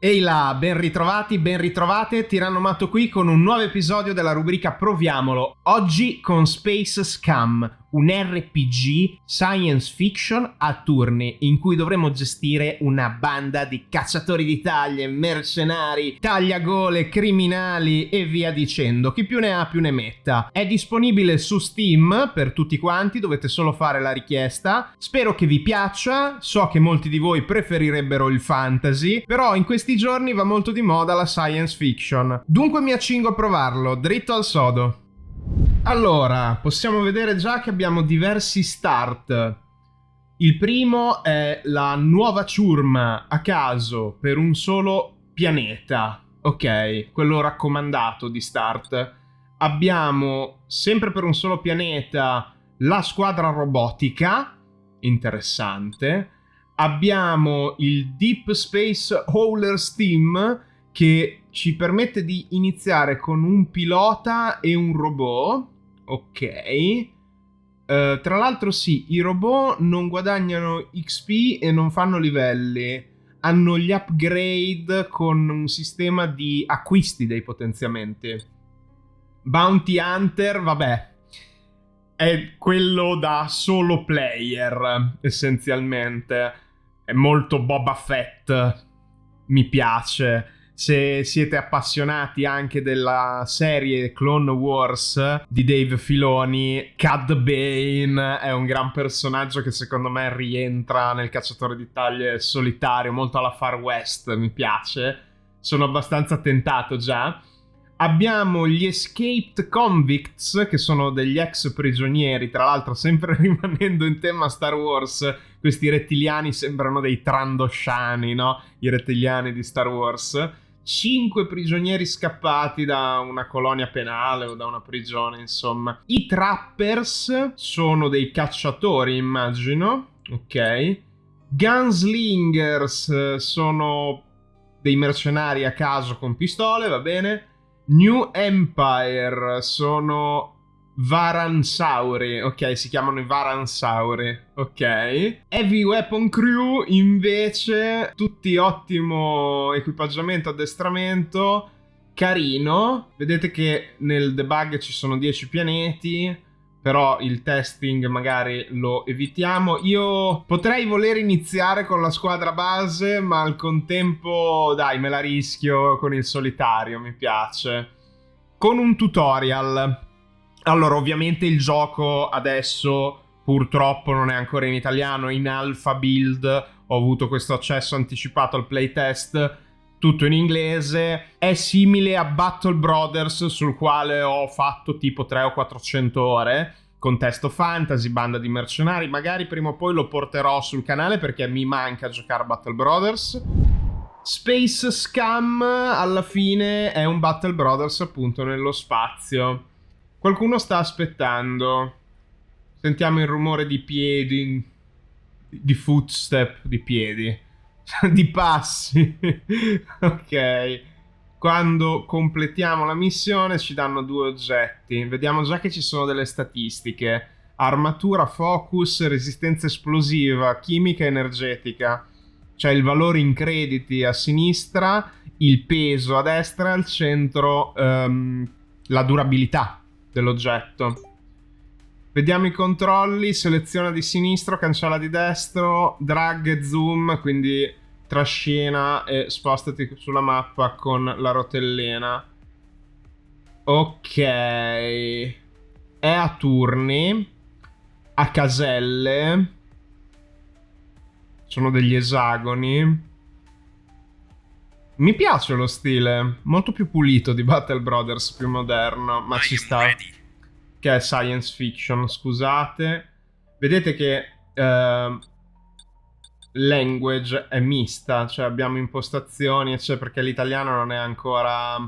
Ehi là, ben ritrovati, ben ritrovate, Tiranno Matto qui con un nuovo episodio della rubrica Proviamolo. Oggi con Space Scam, un RPG science fiction a turni in cui dovremo gestire una banda di cacciatori di taglie, mercenari, tagliagole, criminali e via dicendo. Chi più ne ha più ne metta. È disponibile su Steam per tutti quanti, dovete solo fare la richiesta. Spero che vi piaccia, so che molti di voi preferirebbero il fantasy, però in questi giorni va molto di moda la science fiction. Dunque mi accingo a provarlo, dritto al sodo. Allora, possiamo vedere già che abbiamo diversi start. Il primo è la nuova ciurma a caso per un solo pianeta. Ok, quello raccomandato di start. Abbiamo sempre per un solo pianeta la squadra robotica, interessante. Abbiamo il Deep Space Haulers Team che ci permette di iniziare con un pilota e un robot. Ok. Tra l'altro sì, i robot non guadagnano XP e non fanno livelli. Hanno gli upgrade con un sistema di acquisti dei potenziamenti. Bounty Hunter, vabbè, è quello da solo player, essenzialmente. È molto Boba Fett, mi piace. Se siete appassionati anche della serie Clone Wars di Dave Filoni, Cad Bane è un gran personaggio che secondo me rientra nel cacciatore di taglie solitario, molto alla Far West, mi piace. Sono abbastanza tentato già. Abbiamo gli Escaped Convicts, che sono degli ex prigionieri, tra l'altro sempre rimanendo in tema Star Wars, questi rettiliani sembrano dei Trandosciani, no? I rettiliani di Star Wars. 5 prigionieri scappati da una colonia penale o da una prigione, insomma. I Trappers sono dei cacciatori, immagino. Ok. Gunslingers sono dei mercenari a caso con pistole, va bene. New Empire sono Varansauri, ok, si chiamano i Varansauri, ok. Heavy Weapon Crew invece tutti ottimo equipaggiamento, addestramento, carino. Vedete che nel debug ci sono 10 pianeti, però il testing magari lo evitiamo. Io potrei voler iniziare con la squadra base, ma al contempo dai, me la rischio con il solitario, mi piace. Con un tutorial. Allora, ovviamente il gioco adesso purtroppo non è ancora in italiano, è in alpha build, ho avuto questo accesso anticipato al playtest, tutto in inglese. È simile a Battle Brothers, sul quale ho fatto tipo 300 o 400 ore, contesto fantasy, banda di mercenari. Magari prima o poi lo porterò sul canale perché mi manca giocare a Battle Brothers. Space Scam alla fine è un Battle Brothers appunto nello spazio. Qualcuno sta aspettando. Sentiamo il rumore di piedi, di footstep, di piedi, di passi. Ok. Quando completiamo la missione ci danno 2 oggetti. Vediamo già che ci sono delle statistiche. Armatura, focus, resistenza esplosiva, chimica e energetica. C'è il valore in crediti a sinistra, il peso a destra, al centro la durabilità dell'oggetto. Vediamo i controlli, seleziona di sinistro, cancella di destro, drag e zoom, quindi trascina e spostati sulla mappa con la rotellina. Ok, è a turni, a caselle, sono degli esagoni. Mi piace lo stile, molto più pulito di Battle Brothers, più moderno, ma ci sta. Che è science fiction, scusate. Vedete che language è mista, cioè abbiamo impostazioni, cioè perché l'italiano non è ancora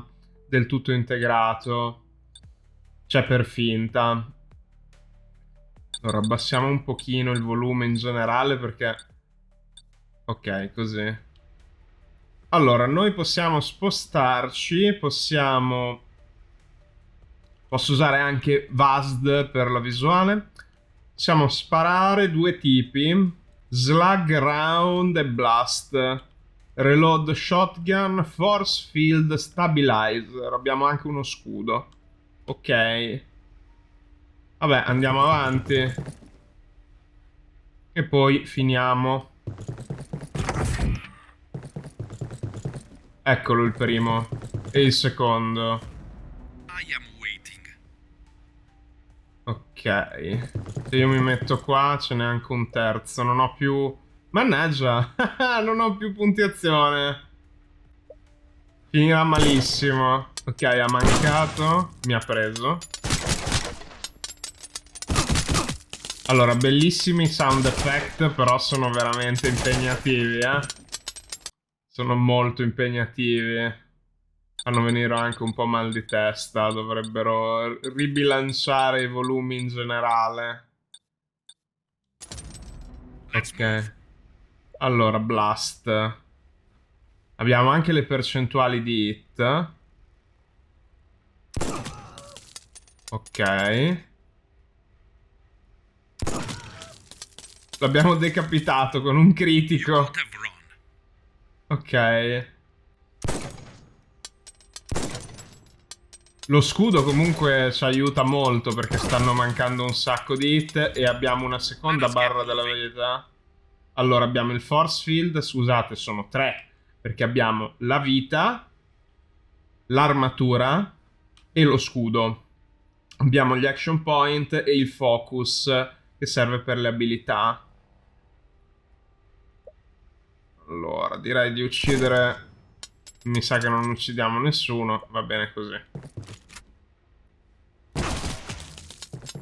del tutto integrato. C'è per finta. Allora abbassiamo un pochino il volume in generale perché... Ok, così. Allora, noi possiamo spostarci, possiamo... Posso usare anche VASD per la visuale. Possiamo sparare 2 tipi, Slug Round e Blast. Reload shotgun, force field stabilizer. Abbiamo anche uno scudo. Ok. Vabbè, andiamo avanti. E poi finiamo. Eccolo il primo. E il secondo. Ok. Se io mi metto qua, ce n'è anche un terzo. Non ho più... Mannaggia! Non ho più puntuazione. Finirà malissimo. Ok, ha mancato. Mi ha preso. Allora, bellissimi sound effect, però sono veramente impegnativi, Sono molto impegnativi. Fanno venire anche un po' mal di testa. Dovrebbero ribilanciare i volumi in generale. Ok. Allora, blast. Abbiamo anche le percentuali di hit. Ok. L'abbiamo decapitato con un critico. Ok. Lo scudo comunque ci aiuta molto perché stanno mancando un sacco di hit e abbiamo una seconda barra della verità. Allora abbiamo il force field, scusate sono 3 perché abbiamo la vita, l'armatura e lo scudo. Abbiamo gli action point e il focus che serve per le abilità. Allora direi di uccidere... Mi sa che non uccidiamo nessuno, va bene così.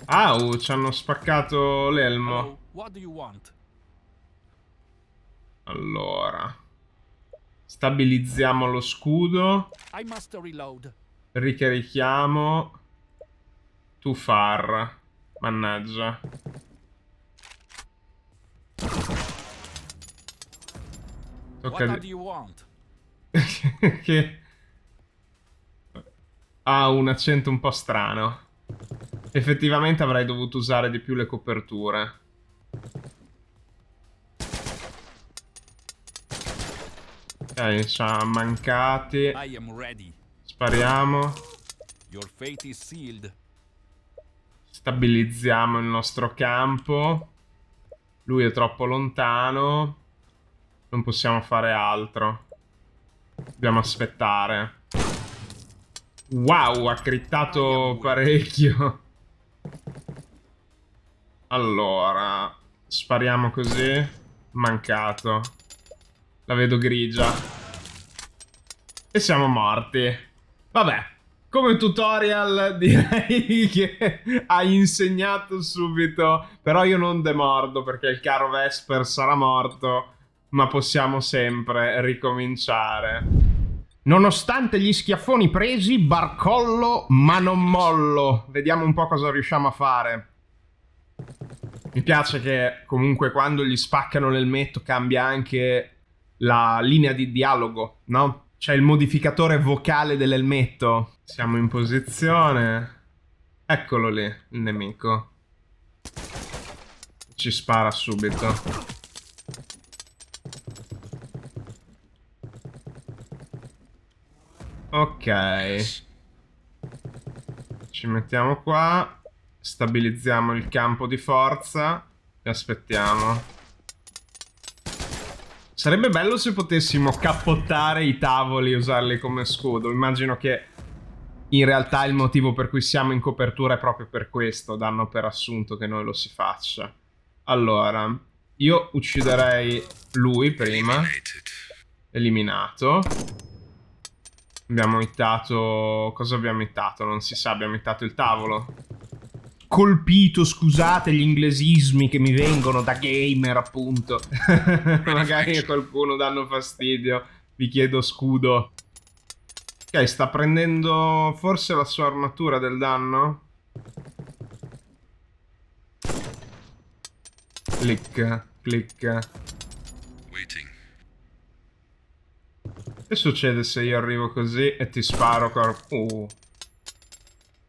Au, ci hanno spaccato l'elmo. Allora. Stabilizziamo lo scudo. Ricarichiamo. To far. Mannaggia. Tocca di... che... Ha un accento un po' strano. Effettivamente avrei dovuto usare di più le coperture. Ok, ci ha mancati. Spariamo. Stabilizziamo il nostro campo. Lui è troppo lontano. Non possiamo fare altro. Dobbiamo aspettare. Wow, ha crittato parecchio. Allora, spariamo così. Mancato. La vedo grigia. E siamo morti. Vabbè, come tutorial direi che hai insegnato subito. Però io non demordo perché il caro Vesper sarà morto. Ma possiamo sempre ricominciare. Nonostante gli schiaffoni presi, barcollo ma non mollo. Vediamo un po' cosa riusciamo a fare. Mi piace che comunque quando gli spaccano l'elmetto cambia anche la linea di dialogo, no? C'è il modificatore vocale dell'elmetto. Siamo in posizione. Eccolo lì, il nemico. Ci spara subito. Ok. Ci mettiamo qua. Stabilizziamo il campo di forza. E aspettiamo. Sarebbe bello se potessimo cappottare i tavoli e usarli come scudo. Immagino che in realtà il motivo per cui siamo in copertura è proprio per questo. Danno per assunto che noi lo si faccia. Allora, io ucciderei lui prima. Eliminato. Abbiamo hittato... Cosa abbiamo hittato? Non si sa, abbiamo hittato il tavolo. Colpito, scusate gli inglesismi che mi vengono da gamer, appunto. Magari a qualcuno danno fastidio. Vi chiedo scudo. Ok, sta prendendo forse la sua armatura del danno? Clic, clic. Che succede se io arrivo così e ti sparo?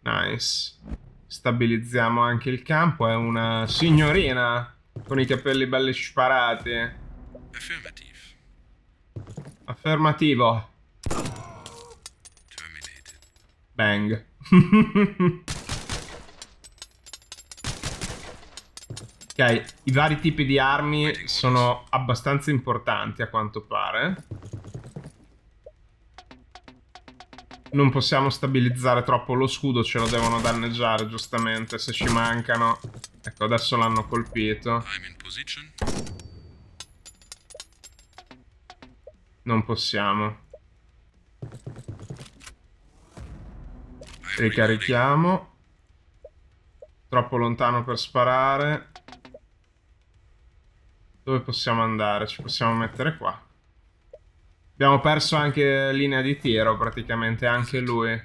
Nice. Stabilizziamo anche il campo. È una signorina con i capelli belli sparati. Affermativo. Bang. Ok, i vari tipi di armi sono abbastanza importanti a quanto pare. Non possiamo stabilizzare troppo lo scudo, ce lo devono danneggiare giustamente se ci mancano. Ecco, adesso l'hanno colpito. Non possiamo. Ricarichiamo. Troppo lontano per sparare. Dove possiamo andare? Ci possiamo mettere qua. Abbiamo perso anche linea di tiro praticamente, anche lui.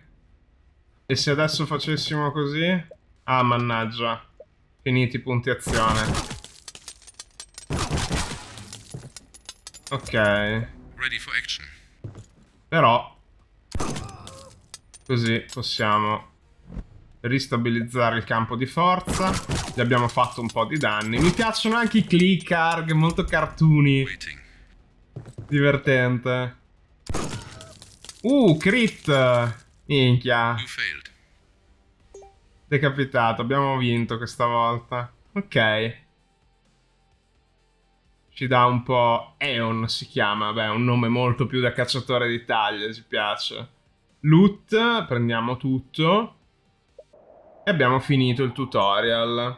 E se adesso facessimo così? Ah, mannaggia. Finiti i punti azione. Ok. Però così possiamo ristabilizzare il campo di forza. Gli abbiamo fatto un po' di danni. Mi piacciono anche i click arg, molto cartoony. Divertente. Crit. Minchia. Decapitato, abbiamo vinto questa volta. Ok. Ci dà un po'... Eon si chiama, beh, un nome molto più da cacciatore di taglie, ci piace. Loot, prendiamo tutto. E abbiamo finito il tutorial.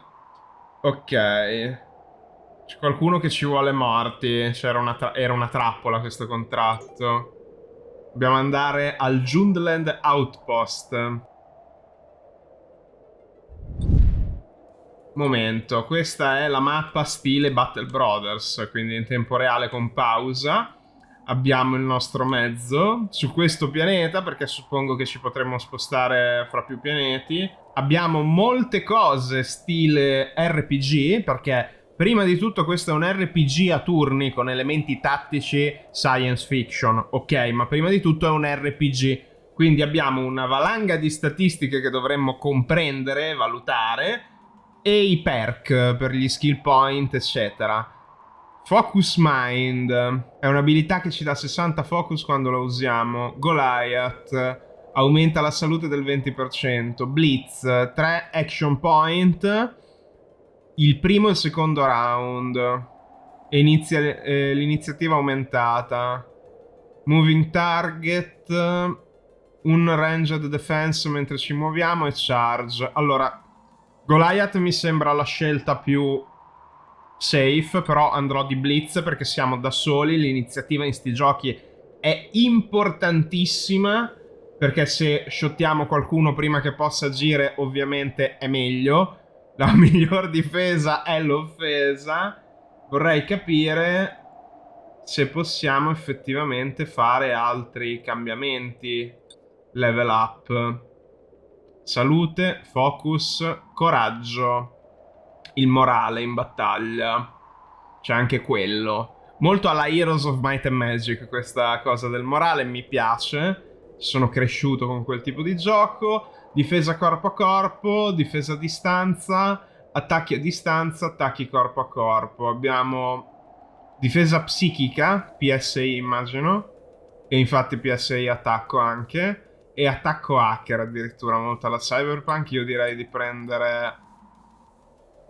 Ok. C'è qualcuno che ci vuole morti. Era una trappola questo contratto. Dobbiamo andare al Jundland Outpost. Momento, questa è la mappa stile Battle Brothers, quindi in tempo reale con pausa. Abbiamo il nostro mezzo su questo pianeta, perché suppongo che ci potremmo spostare fra più pianeti. Abbiamo molte cose stile RPG, perché prima di tutto questo è un RPG a turni con elementi tattici science fiction, ok, ma prima di tutto è un RPG. Quindi abbiamo una valanga di statistiche che dovremmo comprendere, valutare, e i perk per gli skill point, eccetera. Focus Mind è un'abilità che ci dà 60 focus quando la usiamo. Goliath aumenta la salute del 20%. Blitz 3 action point il primo e il secondo round e l'iniziativa aumentata. Moving target, un ranged defense mentre ci muoviamo e charge. Allora, Goliath mi sembra la scelta più safe, però andrò di Blitz perché siamo da soli. L'iniziativa in sti giochi è importantissima, perché se shottiamo qualcuno prima che possa agire ovviamente è meglio. La miglior difesa è l'offesa. Vorrei capire se possiamo effettivamente fare altri cambiamenti. Level up. Salute, focus, coraggio, il morale in battaglia. C'è anche quello. Molto alla Heroes of Might and Magic questa cosa del morale, mi piace. Sono cresciuto con quel tipo di gioco. Difesa corpo a corpo, difesa a distanza, attacchi a distanza, attacchi corpo a corpo. Abbiamo difesa psichica, PSI immagino. E infatti PSI attacco anche. E attacco hacker addirittura, molto alla Cyberpunk. Io direi di prendere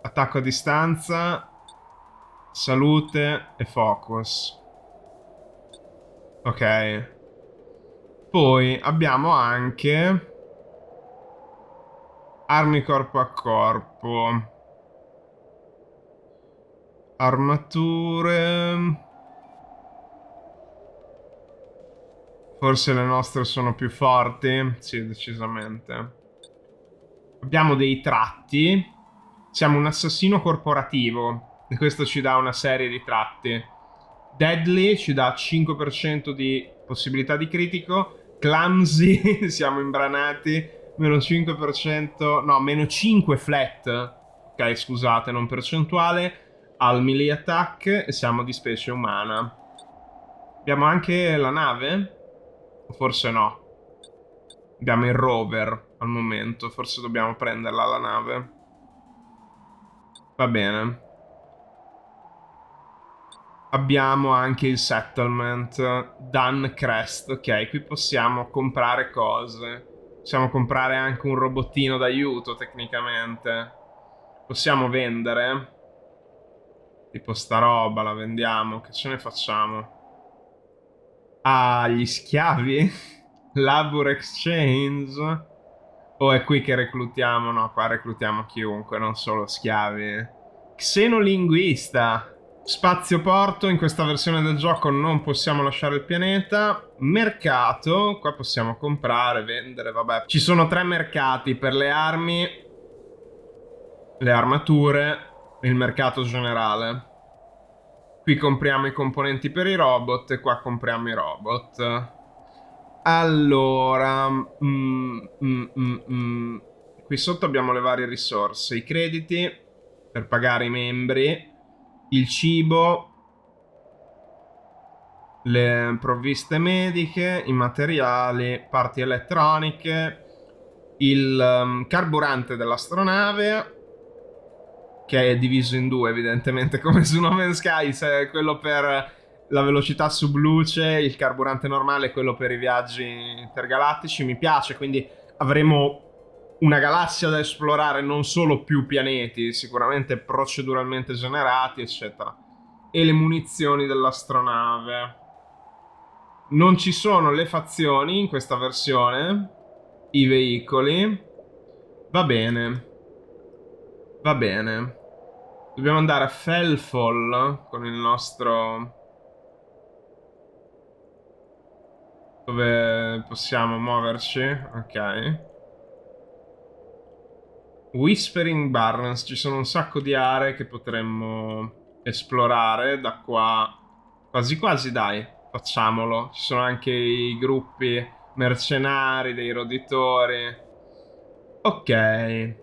attacco a distanza, salute e focus. Ok. Poi abbiamo anche armi corpo a corpo, armature. Forse le nostre sono più forti. Sì, decisamente. Abbiamo dei tratti. Siamo un assassino corporativo e questo ci dà una serie di tratti. Deadly ci dà 5% di possibilità di critico. Clumsy, siamo imbranati. Meno 5%, no, meno 5 flat. Ok, scusate, non percentuale. Al melee attack e siamo di specie umana. Abbiamo anche la nave? O forse no. Abbiamo il rover al momento. Forse dobbiamo prenderla la nave. Va bene. abbiamo anche il settlement Dan Crest. Ok, qui possiamo comprare cose. Possiamo comprare anche un robottino d'aiuto tecnicamente. Possiamo vendere. Tipo sta roba la vendiamo. Che ce ne facciamo? Ah, gli schiavi? Labor Exchange? O è qui che reclutiamo? No, qua reclutiamo chiunque, non solo schiavi. Xenolinguista. Spazioporto, in questa versione del gioco non possiamo lasciare il pianeta. Mercato, qua possiamo comprare, vendere, vabbè. Ci sono 3 mercati per le armi, le armature e il mercato generale. Qui compriamo i componenti per i robot e qua compriamo i robot. Allora, qui sotto abbiamo le varie risorse, i crediti per pagare i membri, il cibo, le provviste mediche, i materiali, parti elettroniche, il carburante dell'astronave, che è diviso in 2 evidentemente come su No Man's Sky, quello per la velocità subluce, il carburante normale e quello per i viaggi intergalattici. Mi piace, quindi avremo una galassia da esplorare, non solo più pianeti, sicuramente proceduralmente generati, eccetera. E le munizioni dell'astronave. Non ci sono le fazioni in questa versione, i veicoli. Va bene. Va bene. Dobbiamo andare a Fellfall con il nostro... Dove possiamo muoverci? Ok. Whispering Barrens. Ci sono un sacco di aree che potremmo esplorare da qua. Quasi quasi, dai. Facciamolo. Ci sono anche i gruppi mercenari, dei roditori. Ok.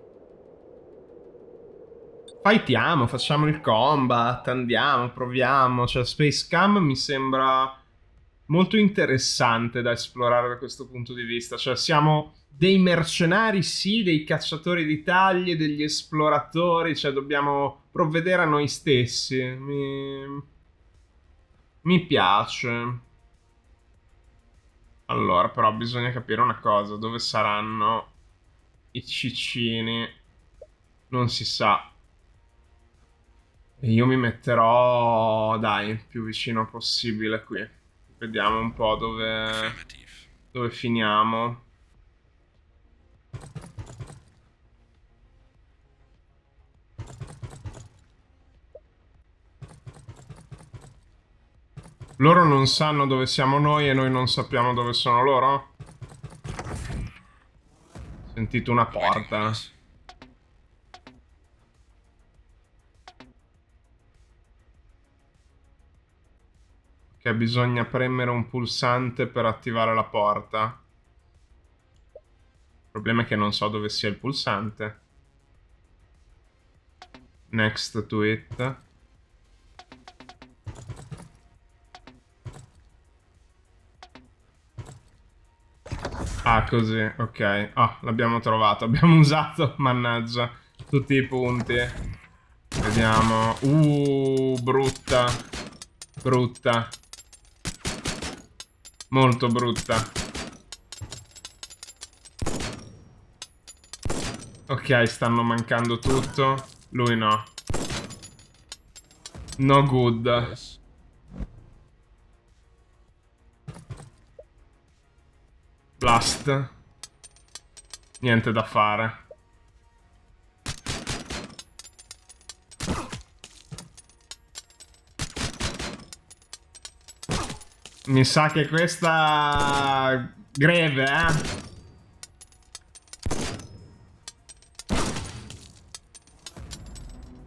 Fightiamo, facciamo il combat, andiamo, proviamo. Cioè, Space Cam mi sembra molto interessante da esplorare da questo punto di vista. Cioè, siamo dei mercenari, sì, dei cacciatori di taglie, degli esploratori. Cioè, dobbiamo provvedere a noi stessi. Mi piace. Allora, però bisogna capire una cosa. Dove saranno i cicini? Non si sa. Io mi metterò, dai, più vicino possibile qui. Vediamo un po' dove finiamo. Loro non sanno dove siamo noi e noi non sappiamo dove sono loro? Sentito una porta. Che bisogna premere un pulsante per attivare la porta. Il problema è che non so dove sia il pulsante. Next to it. Ah, così, ok. Ah, l'abbiamo trovato. Abbiamo usato, mannaggia, tutti i punti. Vediamo. Brutta. Brutta. Molto brutta. Ok, stanno mancando tutto. Lui no. No good. Blast. Niente da fare. Mi sa che questa... greve,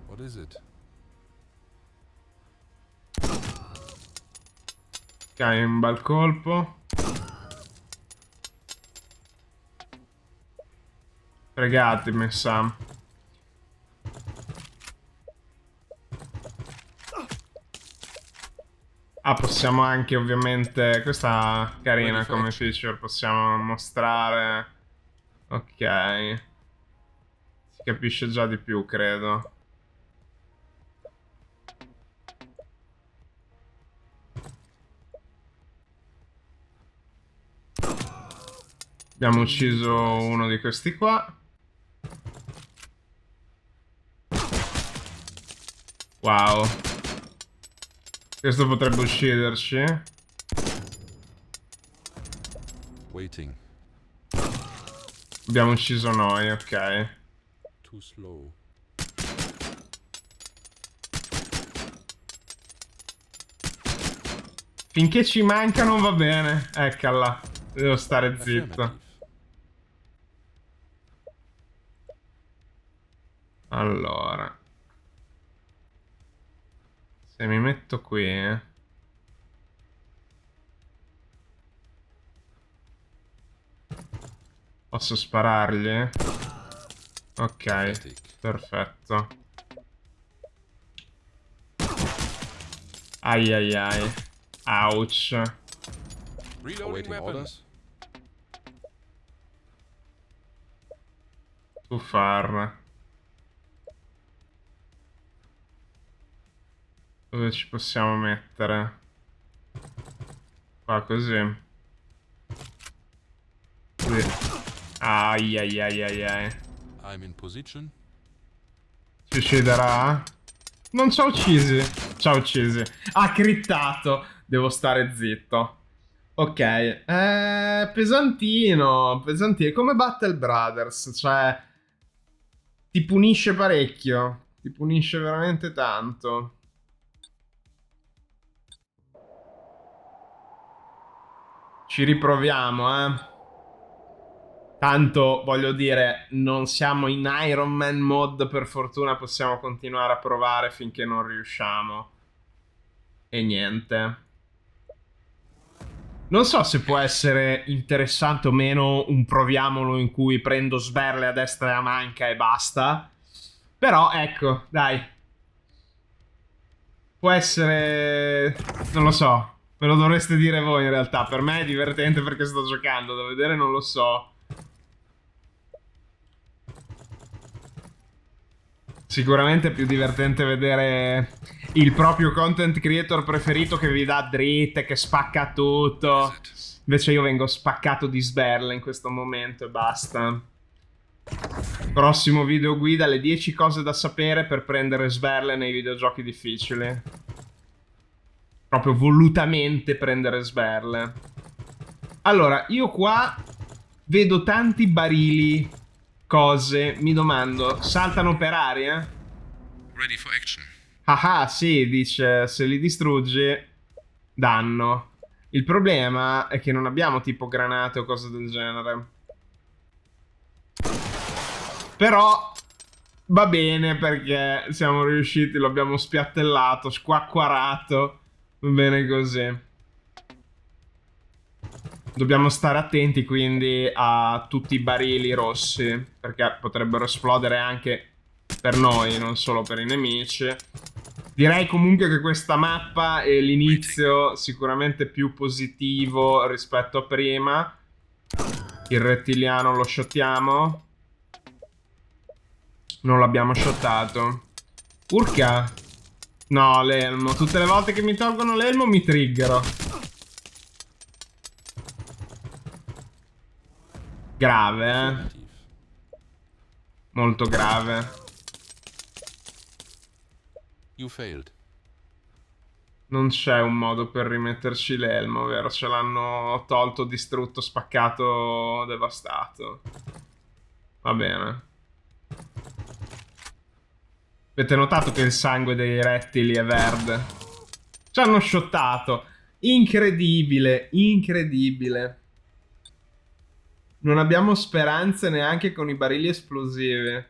What is it? Ok, un bel colpo. Fregatemi, Sam. Ah, possiamo anche ovviamente... Questa carina come feature, possiamo mostrare... Ok. Si capisce già di più, credo. Abbiamo ucciso uno di questi qua. Wow. Questo potrebbe ucciderci. Waiting. Abbiamo ucciso noi, ok. Too slow. Finché ci mancano va bene. Eccola. Devo stare zitto. Allora. Se mi metto qui... Posso sparargli? Ok, perfetto. Ai ai ai. Ouch. Reloading orders. Tu far. Dove ci possiamo mettere? Qua così. Qui. Ai ai ai ai ai. I'm in position. Ci ucciderà? Non ci ha uccisi. Ci ha uccisi. Ha crittato. Devo stare zitto. Ok. Pesantino. Pesantino. Come Battle Brothers. Cioè... Ti punisce parecchio. Ti punisce veramente tanto. Ci riproviamo, eh. Tanto, voglio dire, non siamo in Iron Man mod, per fortuna possiamo continuare a provare finché non riusciamo. E niente. Non so se può essere interessante o meno un proviamolo in cui prendo sberle a destra e a manca e basta. Però, ecco, dai. Può essere... non lo so. Me lo dovreste dire voi in realtà. Per me è divertente perché sto giocando. Da vedere non lo so. Sicuramente è più divertente vedere il proprio content creator preferito che vi dà dritte, che spacca tutto. Invece io vengo spaccato di sberle in questo momento e basta. Prossimo video guida, le 10 cose da sapere per prendere sberle nei videogiochi difficili. Proprio volutamente prendere sberle. Allora, io qua vedo tanti barili, cose, mi domando, saltano per aria? Ready for action. Ah, sì, dice, se li distruggi, danno. Il problema è che non abbiamo tipo granate o cose del genere. Però va bene perché siamo riusciti, lo abbiamo spiattellato, squacquarato. Va bene così. Dobbiamo stare attenti quindi a tutti i barili rossi, perché potrebbero esplodere anche per noi, non solo per i nemici. Direi comunque che questa mappa è l'inizio sicuramente più positivo rispetto a prima. Il rettiliano lo shottiamo. Non l'abbiamo shottato. Urca. No, l'elmo. Tutte le volte che mi tolgono l'elmo mi triggero. Grave, eh. Molto grave. You failed. Non c'è un modo per rimetterci l'elmo, vero? Ce l'hanno tolto, distrutto, spaccato, devastato. Va bene. Avete notato che il sangue dei rettili è verde? Ci hanno shottato. Incredibile, incredibile. Non abbiamo speranze neanche con i barili esplosivi.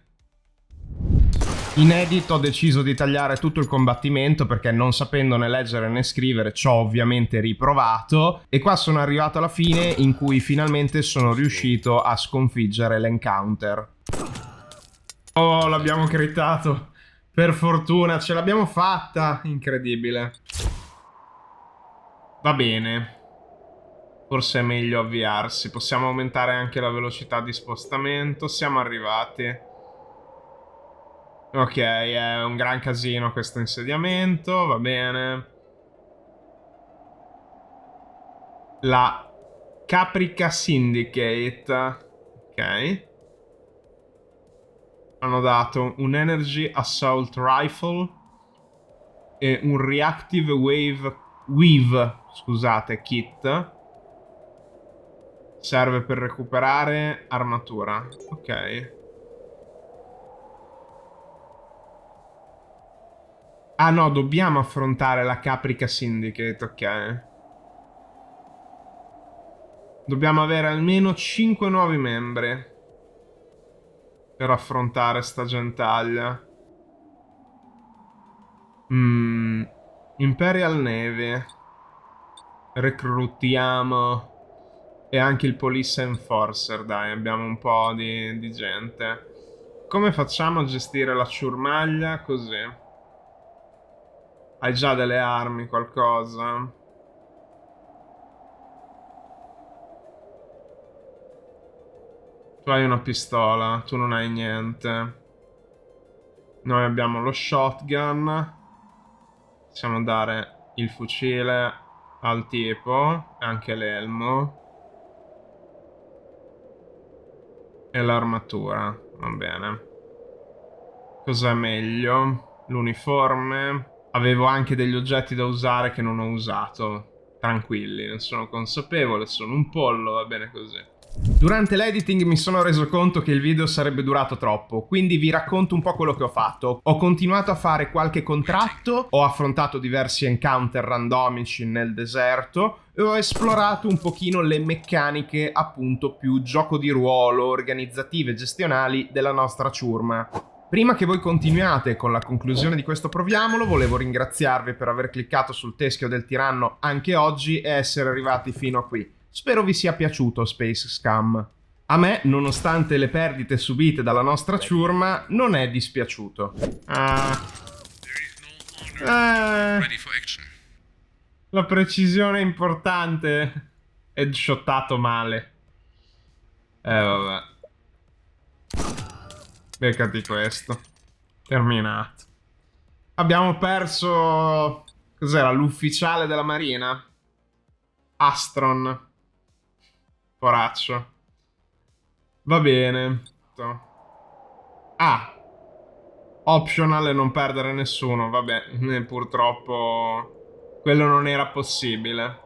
Inedito ho deciso di tagliare tutto il combattimento perché non sapendo né leggere né scrivere ci ho ovviamente riprovato e qua sono arrivato alla fine in cui finalmente sono riuscito a sconfiggere l'encounter. Oh, l'abbiamo critato. Per fortuna ce l'abbiamo fatta. Incredibile. Va bene. Forse è meglio avviarsi. Possiamo aumentare anche la velocità di spostamento. Siamo arrivati. Ok, è un gran casino questo insediamento, va bene. La Caprica Syndicate. Ok. Hanno dato un Energy Assault Rifle e un Reactive Weave, scusate, kit. Serve per recuperare armatura. Ok. Ah no, dobbiamo affrontare la Caprica Syndicate, ok. Dobbiamo avere almeno 5 nuovi membri per affrontare sta gentaglia. Imperial Navy. Reclutiamo. E anche il Police Enforcer, dai, abbiamo un po' di gente. Come facciamo a gestire la ciurmaglia? Così. Hai già delle armi, qualcosa? Tu hai una pistola, tu non hai niente. Noi abbiamo lo shotgun. Possiamo dare il fucile al tipo e anche l'elmo. E l'armatura, va bene. Cos'è meglio? L'uniforme. Avevo anche degli oggetti da usare che non ho usato. Tranquilli, ne sono consapevole, sono un pollo, va bene così. Durante l'editing mi sono reso conto che il video sarebbe durato troppo, quindi vi racconto un po' quello che ho fatto. Ho continuato a fare qualche contratto, ho affrontato diversi encounter randomici nel deserto e ho esplorato un pochino le meccaniche appunto più gioco di ruolo, organizzative e gestionali della nostra ciurma. Prima che voi continuiate con la conclusione di questo Proviamolo, volevo ringraziarvi per aver cliccato sul teschio del tiranno anche oggi e essere arrivati fino a qui. Spero vi sia piaciuto Space Scum. A me, nonostante le perdite subite dalla nostra ciurma, non è dispiaciuto. Ready for action. La precisione è importante. Headshottato male. Vabbè. Beccati questo. Terminato. Abbiamo perso... Cos'era? L'ufficiale della marina? Astron. Poraccio. Va bene. Ah. Optional e non perdere nessuno. Vabbè, purtroppo quello non era possibile.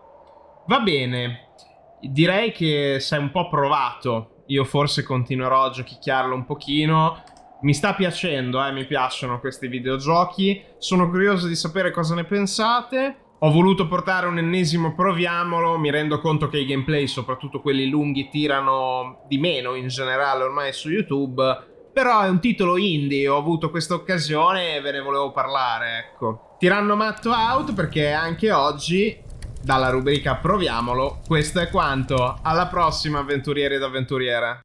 Va bene. Direi che sei un po' provato. Io forse continuerò a giochicchiarlo un pochino. Mi sta piacendo, mi piacciono questi videogiochi. Sono curioso di sapere cosa ne pensate. Ho voluto portare un ennesimo Proviamolo. Mi rendo conto che i gameplay, soprattutto quelli lunghi, tirano di meno in generale ormai su YouTube. Però è un titolo indie, ho avuto questa occasione e ve ne volevo parlare, ecco. Tirannomatto out perché anche oggi, dalla rubrica Proviamolo, questo è quanto. Alla prossima, avventurieri ed avventuriere.